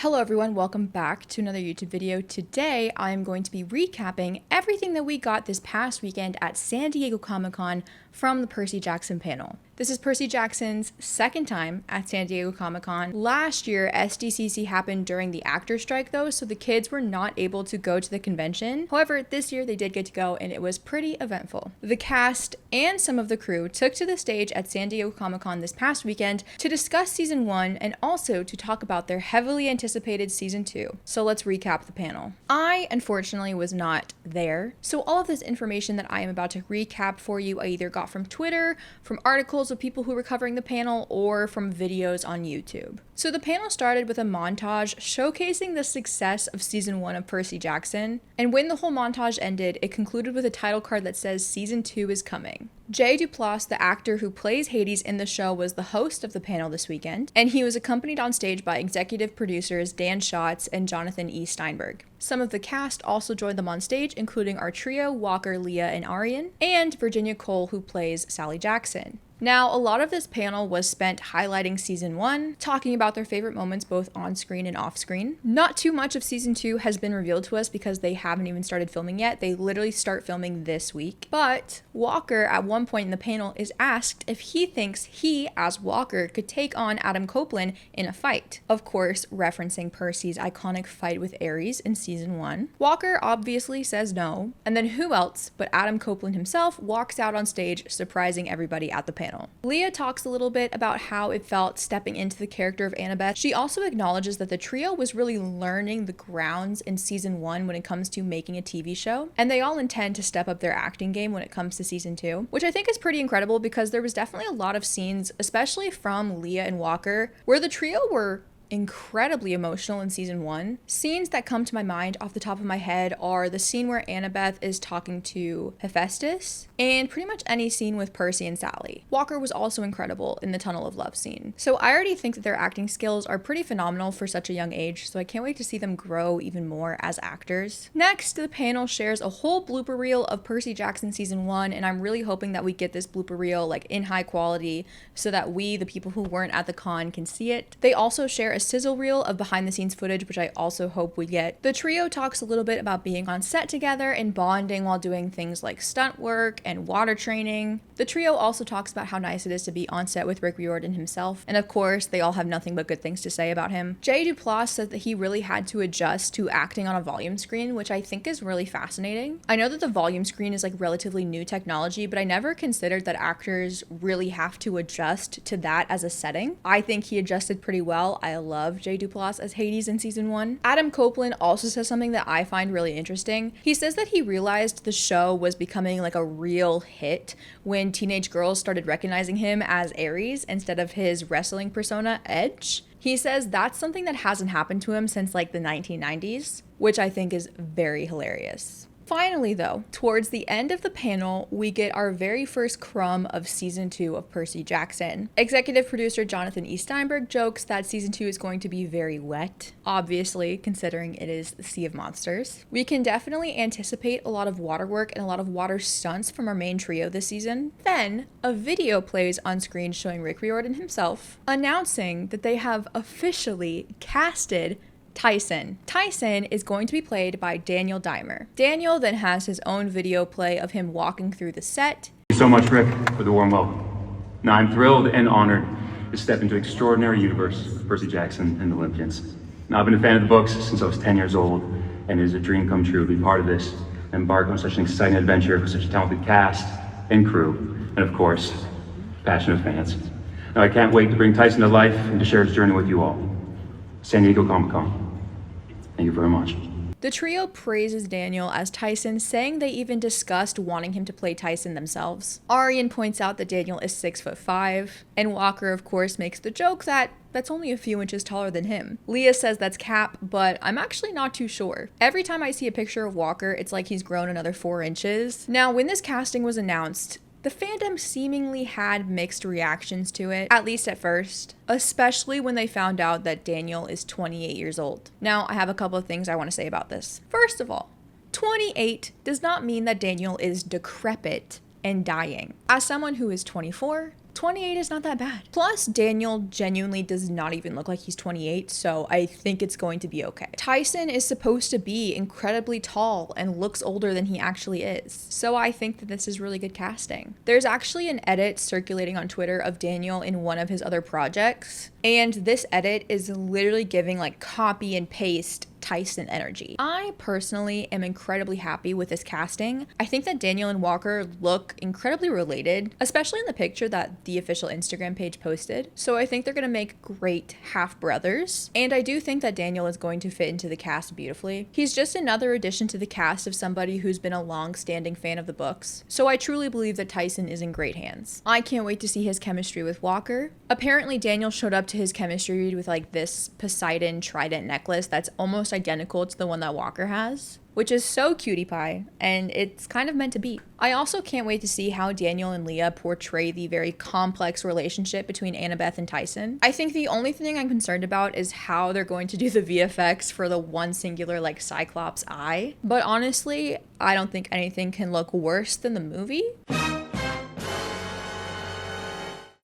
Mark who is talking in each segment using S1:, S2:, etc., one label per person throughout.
S1: Hello everyone, welcome back to another YouTube video. Today I'm going to be recapping everything that we got this past weekend at San Diego Comic-Con from the Percy Jackson panel. This is Percy Jackson's second time at San Diego Comic-Con. Last year, SDCC happened during the actor strike though, so the kids were not able to go to the convention. However, this year they did get to go and it was pretty eventful. The cast and some of the crew took to the stage at San Diego Comic-Con this past weekend to discuss season 1 and also to talk about their heavily anticipated season 2. So let's recap the panel. I unfortunately was not there, so all of this information that I am about to recap for you I either got from Twitter, from articles of people who were covering the panel, or from videos on YouTube. So the panel started with a montage showcasing the success of season 1 of Percy Jackson, and when the whole montage ended, it concluded with a title card that says season 2 is coming. Jay Duplass, the actor who plays Hades in the show, was the host of the panel this weekend, and he was accompanied on stage by executive producers Dan Schatz and Jonathan E. Steinberg. Some of the cast also joined them on stage, including our trio, Walker, Leah, and Arian, and Virginia Cole, who plays Sally Jackson. Now, a lot of this panel was spent highlighting season 1, talking about their favorite moments both on screen and off screen. Not too much of season 2 has been revealed to us because they haven't even started filming yet. They literally start filming this week. But Walker, at one point in the panel, is asked if he thinks he, as Walker, could take on Adam Copeland in a fight. Of course, referencing Percy's iconic fight with Ares in season 1. Walker obviously says no, and then who else but Adam Copeland himself walks out on stage, surprising everybody at the panel. Leah talks a little bit about how it felt stepping into the character of Annabeth. She also acknowledges that the trio was really learning the grounds in season 1 when it comes to making a TV show, and they all intend to step up their acting game when it comes to season 2, which I think is pretty incredible because there was definitely a lot of scenes, especially from Leah and Walker, where the trio were incredibly emotional in season 1. Scenes that come to my mind off the top of my head are the scene where Annabeth is talking to Hephaestus, and pretty much any scene with Percy and Sally. Walker was also incredible in the Tunnel of Love scene. So I already think that their acting skills are pretty phenomenal for such a young age, so I can't wait to see them grow even more as actors. Next, the panel shares a whole blooper reel of Percy Jackson season 1, and I'm really hoping that we get this blooper reel like in high quality so that we, the people who weren't at the con, can see it. They also share a sizzle reel of behind the scenes footage, which I also hope we get. The trio talks a little bit about being on set together and bonding while doing things like stunt work and water training. The trio also talks about how nice it is to be on set with Rick Riordan himself, and of course they all have nothing but good things to say about him. Jay Duplass said that he really had to adjust to acting on a volume screen, which I think is really fascinating. I know that the volume screen is like relatively new technology, but I never considered that actors really have to adjust to that as a setting. I think he adjusted pretty well. I love Jay Duplass as Hades in season 1. Adam Copeland also says something that I find really interesting. He says that he realized the show was becoming like a real hit when teenage girls started recognizing him as Ares instead of his wrestling persona Edge. He says that's something that hasn't happened to him since like the 1990s, which I think is very hilarious. Finally though, towards the end of the panel, we get our very first crumb of season 2 of Percy Jackson. Executive producer Jonathan E. Steinberg jokes that season 2 is going to be very wet, obviously considering it is the Sea of Monsters. We can definitely anticipate a lot of water work and a lot of water stunts from our main trio this season. Then, a video plays on screen showing Rick Riordan himself, announcing that they have officially casted Tyson. Tyson is going to be played by Daniel Dimer. Daniel then has his own video play of him walking through the set.
S2: Thank you so much, Rick, for the warm welcome. Now I'm thrilled and honored to step into the extraordinary universe of Percy Jackson and the Olympians. Now I've been a fan of the books since I was 10 years old, and it is a dream come true to be part of this and embark on such an exciting adventure with such a talented cast and crew, and of course, passionate fans. Now I can't wait to bring Tyson to life and to share his journey with you all. San Diego Comic-Con. Thank you very much.
S1: The trio praises Daniel as Tyson, saying they even discussed wanting him to play Tyson themselves. Arian points out that Daniel is 6'5", and Walker of course makes the joke that that's only a few inches taller than him. Leah says that's cap, but I'm actually not too sure. Every time I see a picture of Walker, it's like he's grown another 4 inches. Now, when this casting was announced, the fandom seemingly had mixed reactions to it, at least at first, especially when they found out that Daniel is 28 years old. Now, I have a couple of things I want to say about this. First of all, 28 does not mean that Daniel is decrepit and dying. As someone who is 24, 28 is not that bad. Plus, Daniel genuinely does not even look like he's 28, so I think it's going to be okay. Tyson is supposed to be incredibly tall and looks older than he actually is, so I think that this is really good casting. There's actually an edit circulating on Twitter of Daniel in one of his other projects, and this edit is literally giving like copy and paste Tyson energy. I personally am incredibly happy with this casting. I think that Daniel and Walker look incredibly related, especially in the picture that the official Instagram page posted. So I think they're gonna make great half brothers. And I do think that Daniel is going to fit into the cast beautifully. He's just another addition to the cast of somebody who's been a long-standing fan of the books. So I truly believe that Tyson is in great hands. I can't wait to see his chemistry with Walker. Apparently Daniel showed up to his chemistry read with like this Poseidon trident necklace that's almost identical to the one that Walker has, which is so cutie pie, and it's kind of meant to be. I also can't wait to see how Daniel and Leah portray the very complex relationship between Annabeth and Tyson. I think the only thing I'm concerned about is how they're going to do the VFX for the one singular like Cyclops eye, but honestly, I don't think anything can look worse than the movie.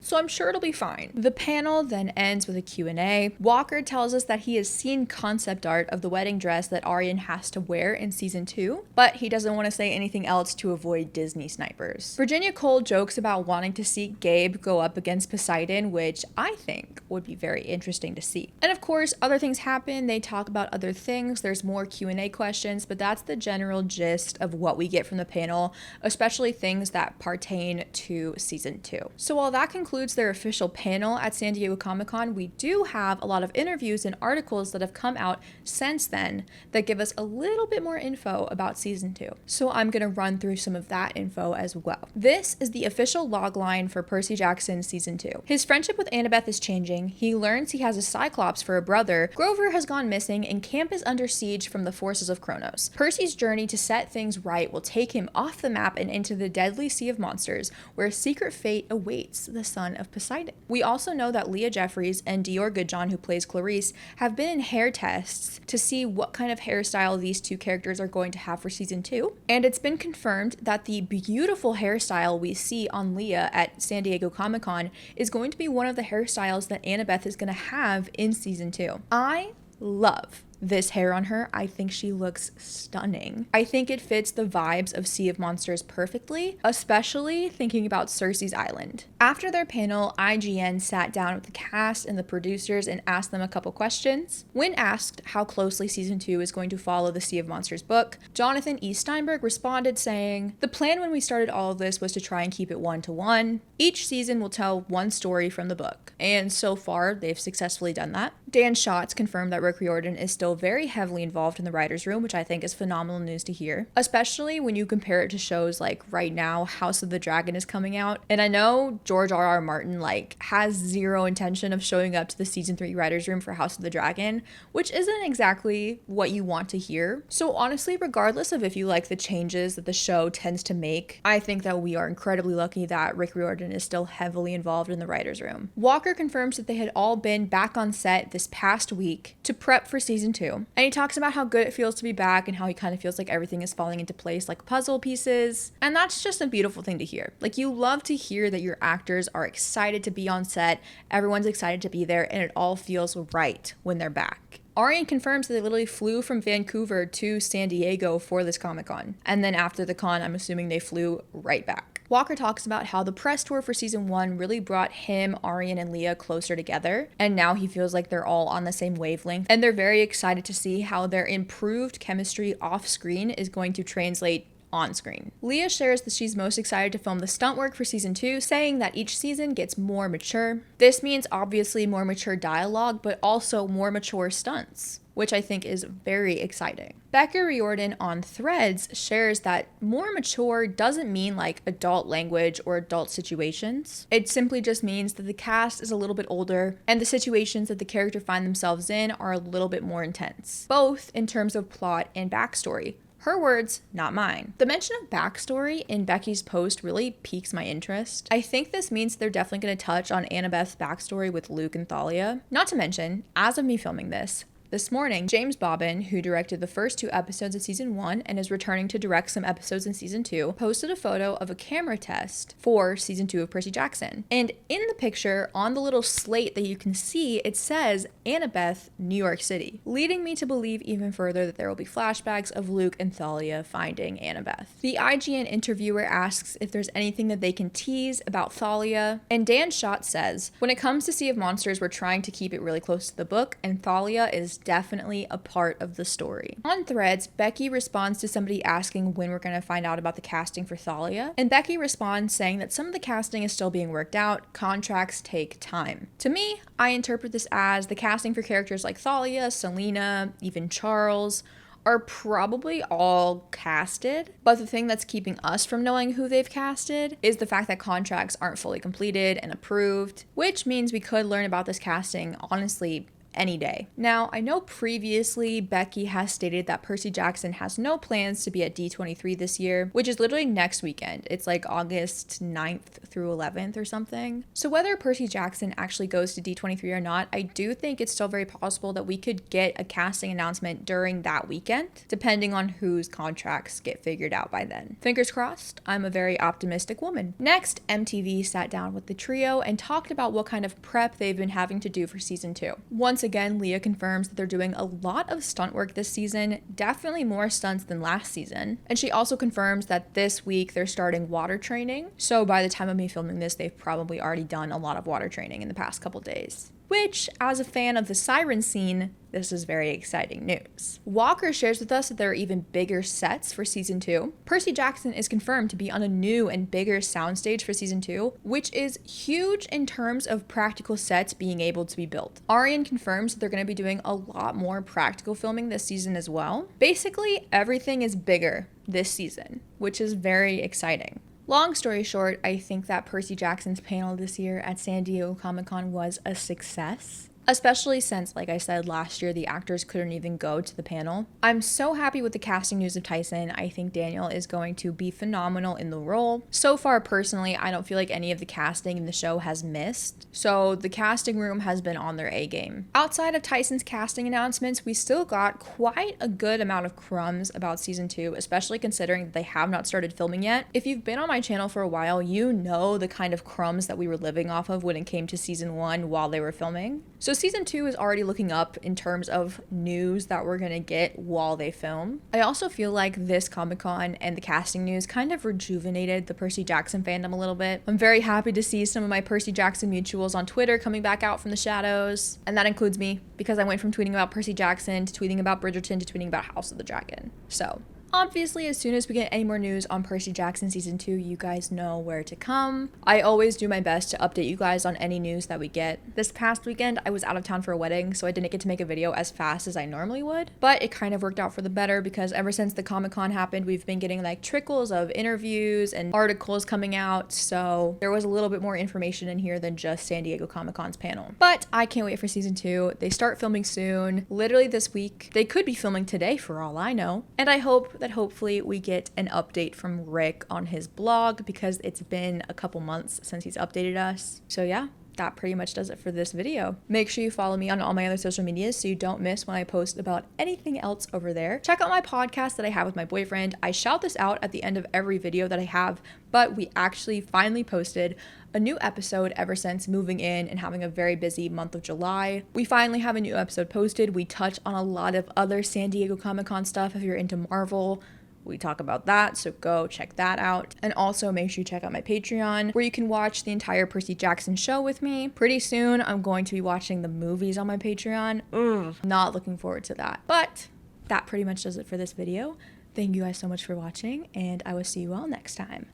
S1: So I'm sure it'll be fine. The panel then ends with a Q&A. Walker tells us that he has seen concept art of the wedding dress that Arian has to wear in season 2, but he doesn't want to say anything else to avoid Disney snipers. Virginia Cole jokes about wanting to see Gabe go up against Poseidon, which I think would be very interesting to see. And of course, other things happen. They talk about other things. There's more Q&A questions, but that's the general gist of what we get from the panel, especially things that pertain to season 2. So while that concludes their official panel at San Diego Comic-Con, we do have a lot of interviews and articles that have come out since then that give us a little bit more info about season 2. So I'm going to run through some of that info as well. This is the official logline for Percy Jackson season 2. His friendship with Annabeth is changing. He learns he has a Cyclops for a brother. Grover has gone missing and camp is under siege from the forces of Kronos. Percy's journey to set things right will take him off the map and into the deadly sea of monsters, where a secret fate awaits the son of Poseidon. We also know that Leah Jeffries and Dior Goodjohn, who plays Clarice, have been in hair tests to see what kind of hairstyle these two characters are going to have for season 2. And it's been confirmed that the beautiful hairstyle we see on Leah at San Diego Comic-Con is going to be one of the hairstyles that Annabeth is going to have in season 2. I love this hair on her. I think she looks stunning. I think it fits the vibes of Sea of Monsters perfectly, especially thinking about Cersei's Island. After their panel, IGN sat down with the cast and the producers and asked them a couple questions. When asked how closely season 2 is going to follow the Sea of Monsters book, Jonathan E. Steinberg responded saying, "The plan when we started all of this was to try and keep it 1-to-1. Each season will tell one story from the book, and so far they've successfully done that." Dan Schatz confirmed that Rick Riordan is still very heavily involved in the writer's room, which I think is phenomenal news to hear, especially when you compare it to shows like right now House of the Dragon is coming out, and I know George R.R. Martin has zero intention of showing up to the season 3 writer's room for House of the Dragon, which isn't exactly what you want to hear. So honestly, regardless of if you like the changes that the show tends to make, I think that we are incredibly lucky that Rick Riordan is still heavily involved in the writer's room. Walker confirms that they had all been back on set this past week to prep for season 2. And he talks about how good it feels to be back and how he kind of feels like everything is falling into place like puzzle pieces. And that's just a beautiful thing to hear. Like, you love to hear that your actors are excited to be on set, everyone's excited to be there, and it all feels right when they're back. Arian confirms that they literally flew from Vancouver to San Diego for this Comic-Con. And then after the con, I'm assuming they flew right back. Walker talks about how the press tour for season 1 really brought him, Arian, and Leah closer together, and now he feels like they're all on the same wavelength, and they're very excited to see how their improved chemistry off-screen is going to translate on screen. Leah shares that she's most excited to film the stunt work for season 2, saying that each season gets more mature. This means obviously more mature dialogue, but also more mature stunts, which I think is very exciting. Becca Riordan on Threads shares that more mature doesn't mean like adult language or adult situations. It simply just means that the cast is a little bit older and the situations that the character find themselves in are a little bit more intense, both in terms of plot and backstory. Her words, not mine. The mention of backstory in Becky's post really piques my interest. I think this means they're definitely going to touch on Annabeth's backstory with Luke and Thalia. Not to mention, as of me filming this, This morning, James Bobbin, who directed the first 2 episodes of season 1 and is returning to direct some episodes in season 2, posted a photo of a camera test for season 2 of Percy Jackson. And in the picture, on the little slate that you can see, it says Annabeth, New York City, leading me to believe even further that there will be flashbacks of Luke and Thalia finding Annabeth. The IGN interviewer asks if there's anything that they can tease about Thalia, and Dan Schott says, when it comes to Sea of Monsters, we're trying to keep it really close to the book, and Thalia is definitely a part of the story. On Threads, Becky responds to somebody asking when we're going to find out about the casting for Thalia, and Becky responds saying that some of the casting is still being worked out, contracts take time. To me, I interpret this as the casting for characters like Thalia, Selena, even Charles, are probably all casted, but the thing that's keeping us from knowing who they've casted is the fact that contracts aren't fully completed and approved, which means we could learn about this casting, honestly, any day. Now, I know previously Becky has stated that Percy Jackson has no plans to be at D23 this year, which is literally next weekend. It's like August 9th through 11th or something. So whether Percy Jackson actually goes to D23 or not, I do think it's still very possible that we could get a casting announcement during that weekend, depending on whose contracts get figured out by then. Fingers crossed, I'm a very optimistic woman. Next, MTV sat down with the trio and talked about what kind of prep they've been having to do for season 2. Once again, Leah confirms that they're doing a lot of stunt work this season, definitely more stunts than last season. And she also confirms that this week they're starting water training. So by the time of me filming this, they've probably already done a lot of water training in the past couple days. Which, as a fan of the siren scene, this is very exciting news. Walker shares with us that there are even bigger sets for season 2. Percy Jackson is confirmed to be on a new and bigger soundstage for season 2, which is huge in terms of practical sets being able to be built. Arian confirms that they're going to be doing a lot more practical filming this season as well. Basically, everything is bigger this season, which is very exciting. Long story short, I think that Percy Jackson's panel this year at San Diego Comic-Con was a success. Especially since, like I said, last year the actors couldn't even go to the panel. I'm so happy with the casting news of Tyson. I think Daniel is going to be phenomenal in the role. So far, personally, I don't feel like any of the casting in the show has missed. So the casting room has been on their A game. Outside of Tyson's casting announcements, we still got quite a good amount of crumbs about season 2, especially considering that they have not started filming yet. If you've been on my channel for a while, you know the kind of crumbs that we were living off of when it came to season 1 while they were filming. So season 2 is already looking up in terms of news that we're gonna get while they film. I also feel like this Comic-Con and the casting news kind of rejuvenated the Percy Jackson fandom a little bit. I'm very happy to see some of my Percy Jackson mutuals on Twitter coming back out from the shadows. And that includes me, because I went from tweeting about Percy Jackson to tweeting about Bridgerton to tweeting about House of the Dragon. So obviously, as soon as we get any more news on Percy Jackson Season 2, you guys know where to come. I always do my best to update you guys on any news that we get. This past weekend, I was out of town for a wedding, so I didn't get to make a video as fast as I normally would. But it kind of worked out for the better because ever since the Comic-Con happened, we've been getting like trickles of interviews and articles coming out. So there was a little bit more information in here than just San Diego Comic-Con's panel. But I can't wait for Season 2. They start filming soon, literally this week. They could be filming today for all I know. And I hope that hopefully we get an update from Rick on his blog because it's been a couple months since he's updated us. So yeah, that pretty much does it for this video. Make sure you follow me on all my other social medias so you don't miss when I post about anything else over there. Check out my podcast that I have with my boyfriend. I shout this out at the end of every video that I have, but we actually finally posted a new episode ever since moving in and having a very busy month of July. We finally have a new episode posted. We touch on a lot of other San Diego Comic-Con stuff if you're into Marvel. We talk about that, so go check that out. And also make sure you check out my Patreon where you can watch the entire Percy Jackson show with me. Pretty soon, I'm going to be watching the movies on my Patreon. Not looking forward to that. But that pretty much does it for this video. Thank you guys so much for watching, and I will see you all next time.